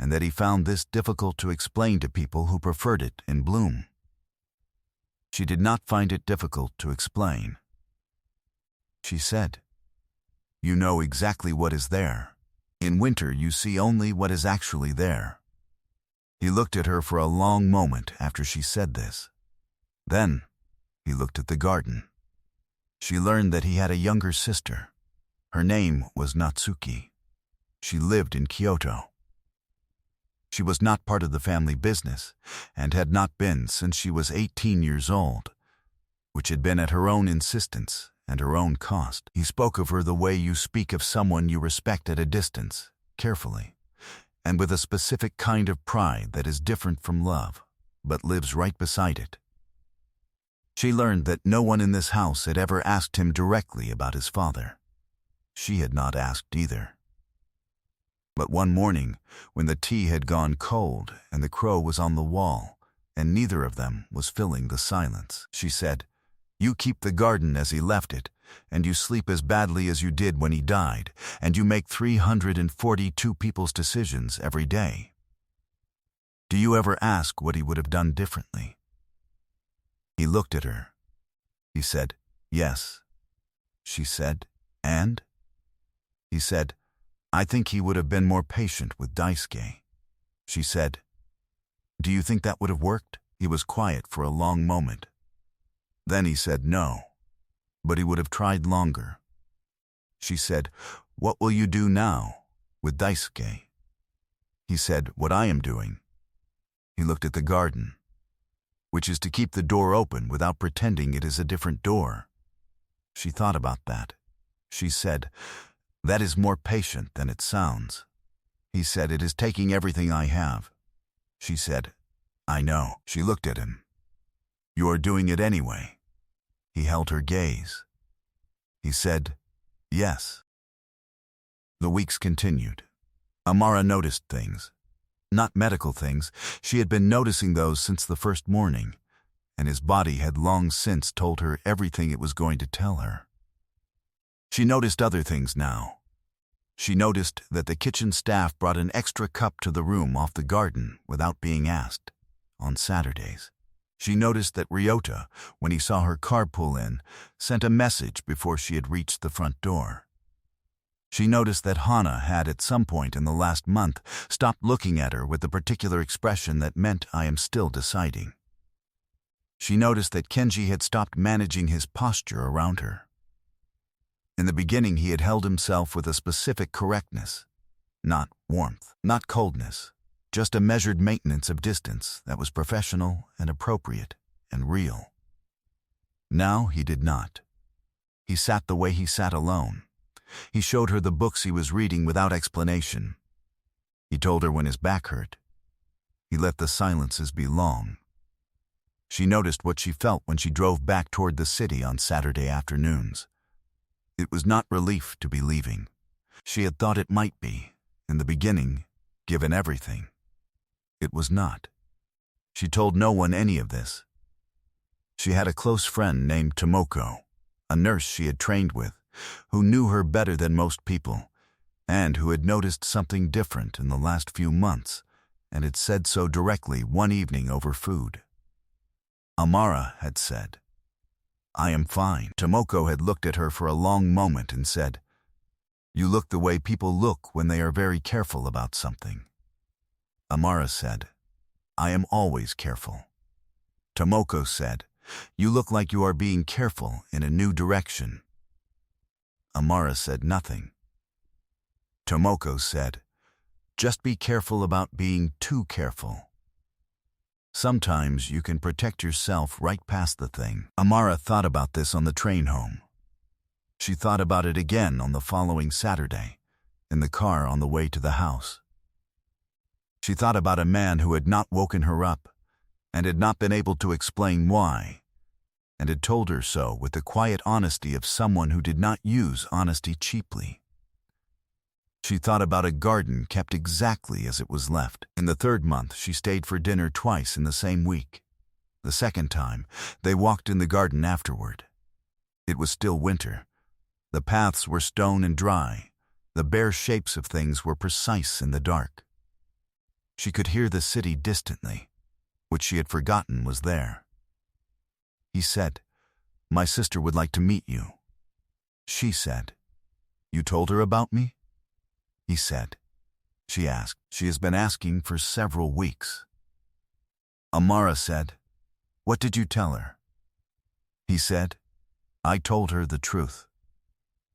and that he found this difficult to explain to people who preferred it in bloom. She did not find it difficult to explain. She said, "You know exactly what is there. In winter you see only what is actually there." He looked at her for a long moment after she said this. Then he looked at the garden. She learned that he had a younger sister. Her name was Natsuki. She lived in Kyoto. She was not part of the family business, and had not been since she was 18 years old, which had been at her own insistence and her own cost. He spoke of her the way you speak of someone you respect at a distance, carefully, and with a specific kind of pride that is different from love, but lives right beside it. She learned that no one in this house had ever asked him directly about his father. She had not asked either. But one morning, when the tea had gone cold and the crow was on the wall, and neither of them was filling the silence, she said, "You keep the garden as he left it, and you sleep as badly as you did when he died, and you make 342 people's decisions every day. Do you ever ask what he would have done differently?" He looked at her. He said, "Yes." She said, "And?" He said, "I think he would have been more patient with Daisuke." She said, "Do you think that would have worked?" He was quiet for a long moment. Then he said no, but he would have tried longer. She said, "What will you do now with Daisuke?" He said, "What I am doing." He looked at the garden, which is to keep the door open without pretending it is a different door. She thought about that. She said, "That is more patient than it sounds." He said, "It is taking everything I have." She said, "I know." She looked at him. "You are doing it anyway." He held her gaze. He said, "Yes." The weeks continued. Amara noticed things. Not medical things. She had been noticing those since the first morning, and his body had long since told her everything it was going to tell her. She noticed other things now. She noticed that the kitchen staff brought an extra cup to the room off the garden without being asked, on Saturdays. She noticed that Ryota, when he saw her car pull in, sent a message before she had reached the front door. She noticed that Hana had at some point in the last month stopped looking at her with the particular expression that meant "I am still deciding." She noticed that Kenji had stopped managing his posture around her. In the beginning he had held himself with a specific correctness, not warmth, not coldness, just a measured maintenance of distance that was professional and appropriate and real. Now he did not. He sat the way he sat alone. He showed her the books he was reading without explanation. He told her when his back hurt. He let the silences be long. She noticed what she felt when she drove back toward the city on Saturday afternoons. It was not relief to be leaving. She had thought it might be, in the beginning, given everything. It was not. She told no one any of this. She had a close friend named Tomoko, a nurse she had trained with, who knew her better than most people, and who had noticed something different in the last few months, and had said so directly one evening over food. Amara had said, "I am fine." Tomoko had looked at her for a long moment and said, "You look the way people look when they are very careful about something." Amara said, "I am always careful." Tomoko said, "You look like you are being careful in a new direction." Amara said nothing. Tomoko said, "Just be careful about being too careful. Sometimes you can protect yourself right past the thing." Amara thought about this on the train home. She thought about it again on the following Saturday, in the car on the way to the house. She thought about a man who had not woken her up, and had not been able to explain why, and had told her so with the quiet honesty of someone who did not use honesty cheaply. She thought about a garden kept exactly as it was left. In the 3rd month, she stayed for dinner twice in the same week. The 2nd time, they walked in the garden afterward. It was still winter. The paths were stone and dry. The bare shapes of things were precise in the dark. She could hear the city distantly, which she had forgotten was there. He said, "My sister would like to meet you." She said, "You told her about me?" He said. She asked. "She has been asking for several weeks." Amara said, "What did you tell her?" He said, "I told her the truth.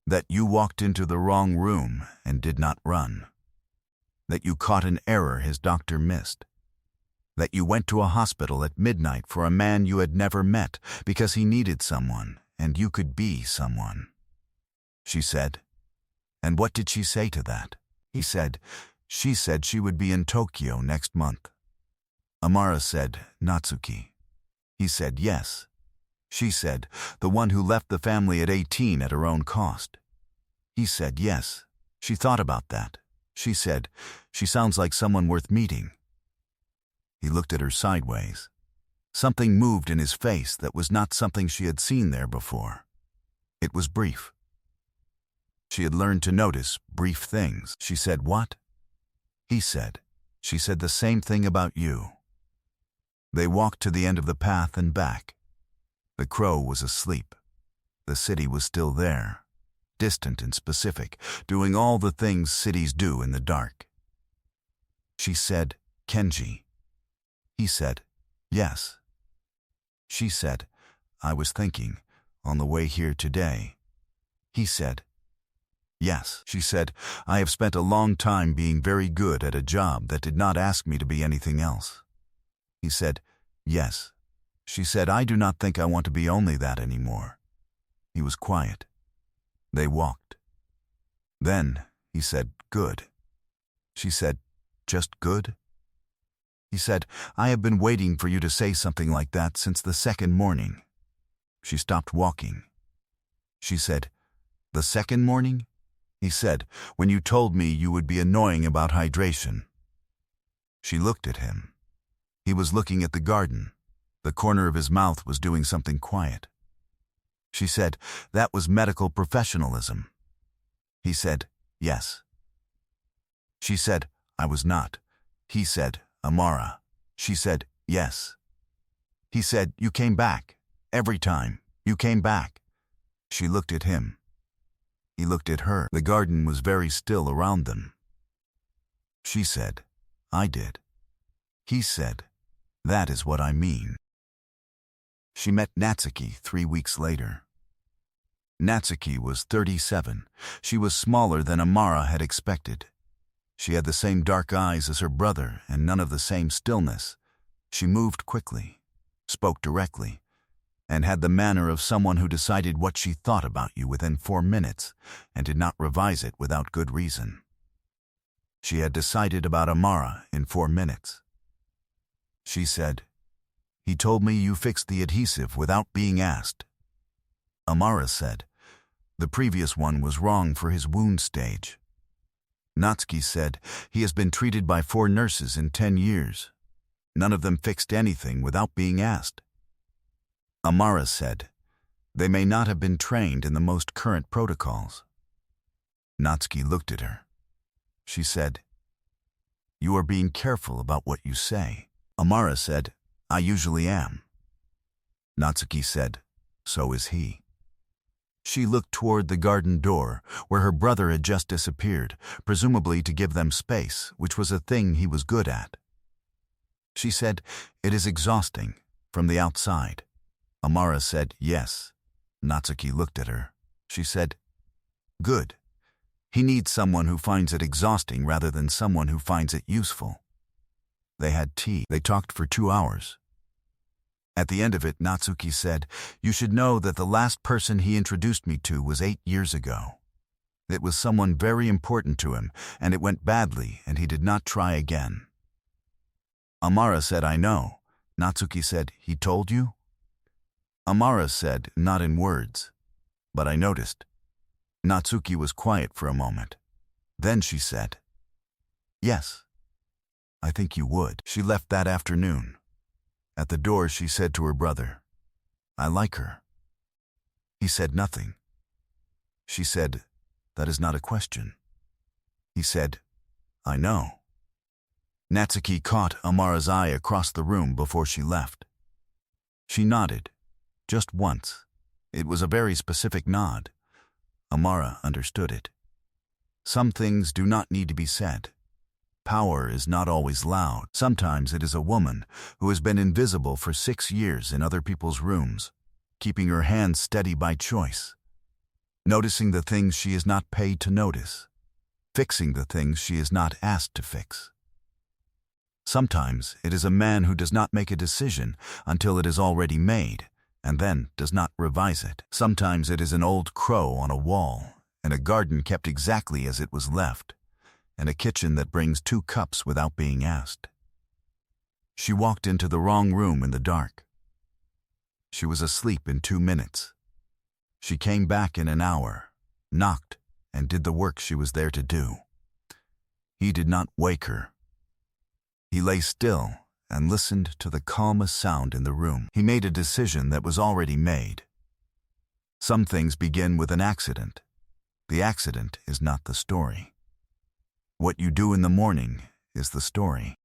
That you walked into the wrong room and did not run. That you caught an error his doctor missed. That you went to a hospital at midnight for a man you had never met because he needed someone and you could be someone." She said, "And what did she say to that?" He said, "She said she would be in Tokyo next month." Amara said, "Natsuki." He said, "Yes." She said, "The one who left the family at 18 at her own cost." He said, "Yes." She thought about that. She said, "She sounds like someone worth meeting." He looked at her sideways. Something moved in his face that was not something she had seen there before. It was brief. She had learned to notice brief things. She said, "What?" He said, "She said the same thing about you." They walked to the end of the path and back. The crow was asleep. The city was still there, distant and specific, doing all the things cities do in the dark. She said, "Kenji." He said, "Yes." She said, "I was thinking, on the way here today." He said, "Yes." She said, "I have spent a long time being very good at a job that did not ask me to be anything else." He said, "Yes." She said, "I do not think I want to be only that anymore." He was quiet. They walked. Then he said, "Good." She said, "Just good?" He said, "I have been waiting for you to say something like that since the 2nd morning." She stopped walking. She said, "The 2nd morning?" He said, "When you told me you would be annoying about hydration." She looked at him. He was looking at the garden. The corner of his mouth was doing something quiet. She said, "That was medical professionalism." He said, "Yes." She said, "I was not." He said, "Amara." She said, "Yes." He said, "You came back. Every time. You came back." She looked at him. He looked at her. The garden was very still around them. She said, "I did." He said, "That is what I mean." She met Natsuki 3 weeks later. Natsuki was 37. She was smaller than Amara had expected. She had the same dark eyes as her brother and none of the same stillness. She moved quickly, spoke directly, and had the manner of someone who decided what she thought about you within 4 minutes and did not revise it without good reason. She had decided about Amara in 4 minutes. She said, "He told me you fixed the adhesive without being asked." Amara said, "The previous one was wrong for his wound stage." Natsuki said he has been treated by 4 nurses in 10 years. None of them fixed anything without being asked. Amara said they may not have been trained in the most current protocols. Natsuki looked at her. She said, "You are being careful about what you say." Amara said, "I usually am." Natsuki said, "So is he." She looked toward the garden door, where her brother had just disappeared, presumably to give them space, which was a thing he was good at. She said, "It is exhausting, from the outside." Amara said, "Yes." Natsuki looked at her. She said, "Good. He needs someone who finds it exhausting rather than someone who finds it useful." They had tea. They talked for 2 hours. At the end of it, Natsuki said, "You should know that the last person he introduced me to was 8 years ago. It was someone very important to him, and it went badly, and he did not try again." Amara said, "I know." Natsuki said, "He told you?" Amara said, "Not in words, but I noticed." Natsuki was quiet for a moment. Then she said, "Yes, I think you would." She left that afternoon. At the door, she said to her brother, "I like her." He said nothing. She said, "That is not a question." He said, "I know." Natsuki caught Amara's eye across the room before she left. She nodded, just once. It was a very specific nod. Amara understood it. Some things do not need to be said. Power is not always loud. Sometimes it is a woman who has been invisible for 6 years in other people's rooms, keeping her hands steady by choice, noticing the things she is not paid to notice, fixing the things she is not asked to fix. Sometimes it is a man who does not make a decision until it is already made, and then does not revise it. Sometimes it is an old crow on a wall, and a garden kept exactly as it was left, and a kitchen that brings 2 cups without being asked. She walked into the wrong room in the dark. She was asleep in 2 minutes. She came back in an hour, knocked, and did the work she was there to do. He did not wake her. He lay still and listened to the calmest sound in the room. He made a decision that was already made. Some things begin with an accident. The accident is not the story. What you do in the morning is the story.